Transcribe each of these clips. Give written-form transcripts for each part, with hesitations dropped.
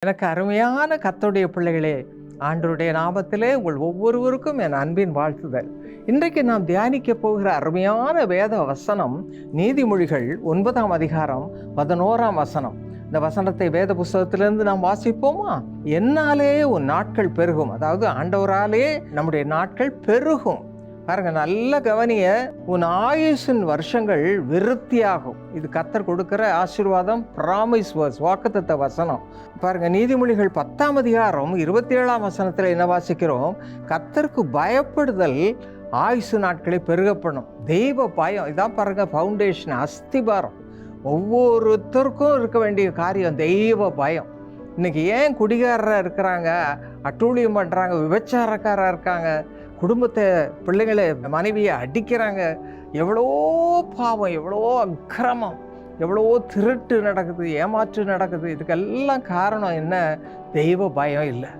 எனக்கு அருமையான கர்த்தருடைய பிள்ளைகளே, ஆண்டவருடைய நாமத்திலே உங்கள் ஒவ்வொருவருக்கும் என் அன்பின் வாழ்த்துதல். இன்றைக்கு நாம் தியானிக்க போகிற அருமையான வேத வசனம் நீதிமொழிகள் 9ஆம் அதிகாரம் 11ஆம் வசனம். இந்த வசனத்தை வேத புஸ்தகத்திலிருந்து நாம் வாசிப்போமா? என்னாலே உன் நாட்கள் பெருகும். அதாவது ஆண்டவராலே நம்முடைய நாட்கள் பெருகும். பாருங்க, நல்ல கவனிய, உன் ஆயுசின் வருஷங்கள் விருத்தியாகும். இது கர்த்தர் கொடுக்கிற ஆசீர்வாதம், பிராமிஸ் வேர்ஸ், வாக்குத்தத்த வசனம். பாருங்க, நீதிமொழிகள் 10ஆம் அதிகாரம் 27ஆம் வசனத்தில் என்ன வாசிக்கிறோம்? கர்த்தருக்கு பயப்படுதல் ஆயுசு நாட்களை பெருகப்படும். தெய்வ பயம், இதான் பாருங்க ஃபவுண்டேஷன், அஸ்திபாரம். ஒவ்வொருத்தருக்கும் இருக்க வேண்டிய காரியம் தெய்வ பயம். இன்னைக்கு ஏன் குடிகாரராக இருக்கிறாங்க, அட்டூழியம் பண்ணுறாங்க, விபச்சாரக்காராக இருக்காங்க, குடும்பத்தை, பிள்ளைங்களை, மனைவியை அடிக்கிறாங்க, எவ்வளோ பாவம், எவ்வளோ அக்கிரமம், எவ்வளோ திருட்டு நடக்குது, ஏமாற்று நடக்குது. இதுக்கெல்லாம் காரணம் என்ன? தெய்வ பயம் இல்லை.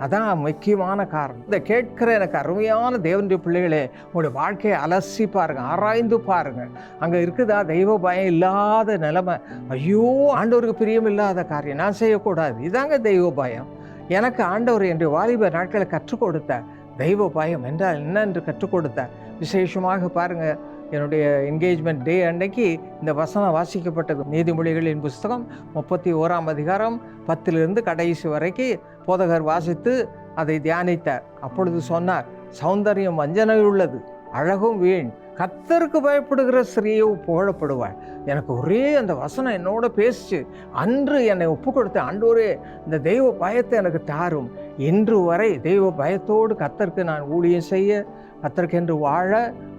அதான் முக்கியமான காரணம். இதை கேட்கிற எனக்கு அருமையான தேவனுடைய பிள்ளைகளே, உங்களுடைய வாழ்க்கையை அலசி பாருங்க, ஆராய்ந்து பாருங்க. அங்கே இருக்குதா தெய்வ பயம் இல்லாத நிலைமை? ஐயோ, ஆண்டவருக்கு பிரியம் இல்லாத காரியம் நான் செய்யக்கூடாது. இதாங்க தெய்வ பயம். எனக்கு ஆண்டவர் என்னுடைய வாலிப நாட்களை கற்றுக் கொடுத்த தெய்வ பயம் என்றால் என்ன என்று கற்றுக் கொடுத்தார். விசேஷமாக பாருங்க, என்னுடைய என்கேஜ்மெண்ட் டே அன்னைக்கு இந்த வசனம் வாசிக்கப்பட்டது. நீதிமொழிகளின் புஸ்தகம் 31ஆம் அதிகாரம் 10லிருந்து கடைசி வரைக்கும் போதகர் வாசித்து அதை தியானித்தார். அப்பொழுது சொன்னார், சௌந்தரியம் வஞ்சனை உள்ளது, அழகும் வீண், கர்த்தருக்கு பயப்படுகிற ஸ்திரீயோ புகழப்படுவாள். எனக்கு ஒரே அந்த வசனம் என்னோட பேசிச்சு. அன்று என்னை ஒப்பு கொடுத்த ஆண்டவரே, இந்த தெய்வ பயத்தை எனக்கு தாரும். இன்று வரை தெய்வ பயத்தோடு கர்த்தருக்கு நான் ஊழியம் செய்ய, கர்த்தருக்கென்று வாழ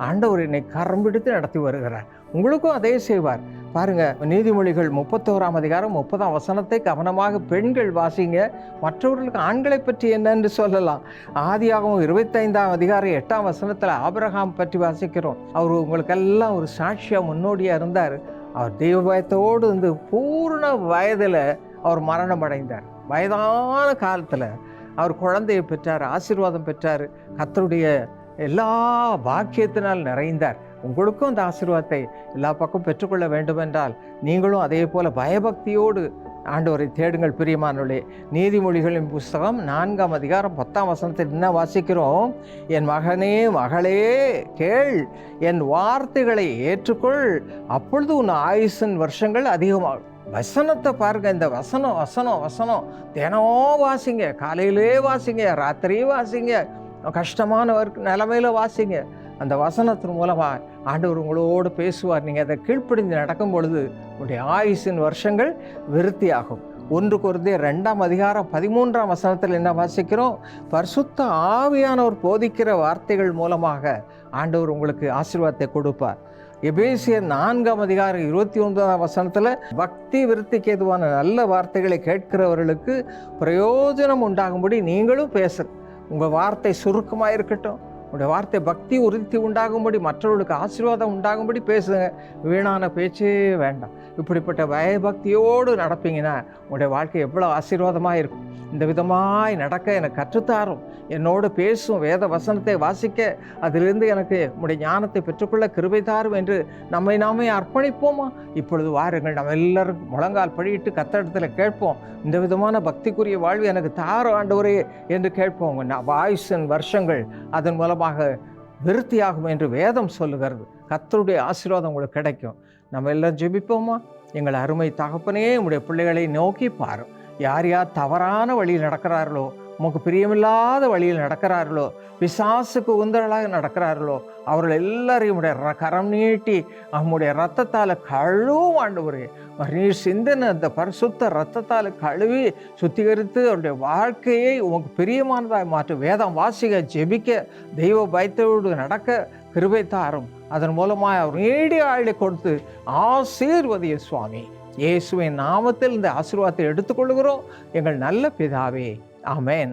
ஆண்டவர் என்னை கரம் பிடித்து நடத்தி வருகிறார். உங்களுக்கும் அதே செய்வார். பாருங்க, நீதிமொழிகள் 31ஆம் அதிகாரம் 30ஆம் வசனத்தை கவனமாக பெண்கள் வாசிங்க. மற்றவர்களுக்கு ஆண்களை பற்றி என்னன்னு சொல்லலாம். ஆதியாகமம் 25ஆம் அதிகாரம் 8ஆம் வசனத்தில் ஆபிரகாம் பற்றி வாசிக்கிறோம். அவர் உங்களுக்கெல்லாம் ஒரு சாட்சியாக முன்னோடியாக இருந்தார். அவர் தெய்வ பயத்தோடு இருந்து பூர்ண வயதில் அவர் மரணம் அடைந்தார். வயதான காலத்தில் அவர் குழந்தையை பெற்றார், ஆசீர்வாதம் பெற்றார், கர்த்தருடைய எல்லா பாக்கியத்தினால் நிறைந்தார். உங்களுக்கும் அந்த ஆசீர்வாதத்தை எல்லா பக்கம் பெற்றுக்கொள்ள வேண்டுமென்றால் நீங்களும் அதே போல பயபக்தியோடு ஆண்டவரை தேடுங்கள். பிரியமானவர்களே, நீதிமொழிகளின் புஸ்தகம் 4ஆம் அதிகாரம் 10ஆம் வசனத்தில் என்ன வாசிக்கிறோம்? என் மகனே, மகளே, கேள், என் வார்த்தைகளை ஏற்றுக்கொள், அப்பொழுது உன் ஆயுசின் வருஷங்கள் அதிகமாகும். வசனத்தை பாருங்க, இந்த வசனம் வசனம் வசனம் தினம் வாசிங்க. காலையிலே வாசிங்க, ராத்திரியே வாசிங்க, கஷ்டமான நிலைமையில வாசிங்க. அந்த வசனத்தின் மூலமாக ஆண்டவர் உங்களோடு பேசுவார். நீங்கள் அதை கீழ்ப்படிந்து நடக்கும் பொழுது உங்களுடைய ஆயுசின் வருஷங்கள் விருத்தியாகும். 1 கொரிந்தியர் 2ஆம் அதிகாரம் 13ஆம் வசனத்தில் என்ன வாசிக்கிறோம்? பரிசுத்த ஆவியானவர் போதிக்கிற வார்த்தைகள் மூலமாக ஆண்டவர் உங்களுக்கு ஆசீர்வாதத்தை கொடுப்பார். எபேசியர் 4ஆம் அதிகாரம் 29ஆம் வசனத்தில் பக்தி விருத்திக்கு ஏதுவான நல்ல வார்த்தைகளை கேட்கிறவர்களுக்கு பிரயோஜனம் உண்டாகும்படி நீங்களும் பேசுங்க. உங்கள் வார்த்தை சுருக்கமாக இருக்கட்டும். உங்களுடைய வார்த்தை பக்தி உறுதி உண்டாகும்படி, மற்றவர்களுக்கு ஆசீர்வாதம் உண்டாகும்படி பேசுங்க. வீணான பேச்சே வேண்டாம். இப்படிப்பட்ட பயபக்தியோடு நடப்பீங்கன்னா உங்களுடைய வாழ்க்கை எவ்வளோ ஆசீர்வாதமாக இருக்கும். இந்த விதமாய் நடக்க எனக்கு கற்றுத்தாரும், என்னோடு பேசும், வேத வசனத்தை வாசிக்க, அதிலிருந்து எனக்கு உங்களுடைய ஞானத்தை பெற்றுக்கொள்ள கிருபை தாரும் என்று நம்மை நாமே அர்ப்பணிப்போமா? இப்பொழுது வாருங்கள், நம்ம எல்லாரும் முழங்கால் படியிட்டு கர்த்தரிடத்தில் கேட்போம். இந்த விதமான பக்திக்குரிய வாழ்வு எனக்கு தாரும் ஆண்டவரே என்று கேட்போம். ஆயுசின் வருஷங்கள் அதன் மூலமாக விருத்தியாகும் என்று வேதம் சொல்லுகிறது. கர்த்தருடைய ஆசீர்வாதம் உங்களுக்கு கிடைக்கும். நம்ம எல்லாம் ஜெபிப்போமா? எங்கள் அருமை தகப்பனே, உங்களுடைய பிள்ளைகளை நோக்கி பாரும். யார் யார் தவறான வழியில் நடக்கிறார்களோ, உமக்கு பிரியமில்லாத வழியில் நடக்கிறார்களோ, பிசாசுக்கு உந்தரலாக நடக்கிறார்களோ, அவர்கள் எல்லாரையும் உடைய கரம் நீட்டி அவங்களுடைய இரத்தத்தால் கழுவும் ஆண்டவரே. நீர் சிந்தின அந்த பரிசுத்த இரத்தத்தால் கழுவி சுத்திகரித்து அவருடைய வாழ்க்கையை உமக்கு பிரியமானதாக மாற்றும். வேதம் வாசிக்க, ஜெபிக்க, தெய்வ பயத்தோடு நடக்க கிருபை தாரும். அதன் மூலமாக அவர் நீடிய ஆயுளை கொடுத்து ஆசீர்வதிய சுவாமி. இயேசுவின் நாமத்தில் இந்த ஆசீர்வாதத்தை எடுத்துக்கொள்கிறோம் எங்கள் நல்ல பிதாவே. ஆமென்.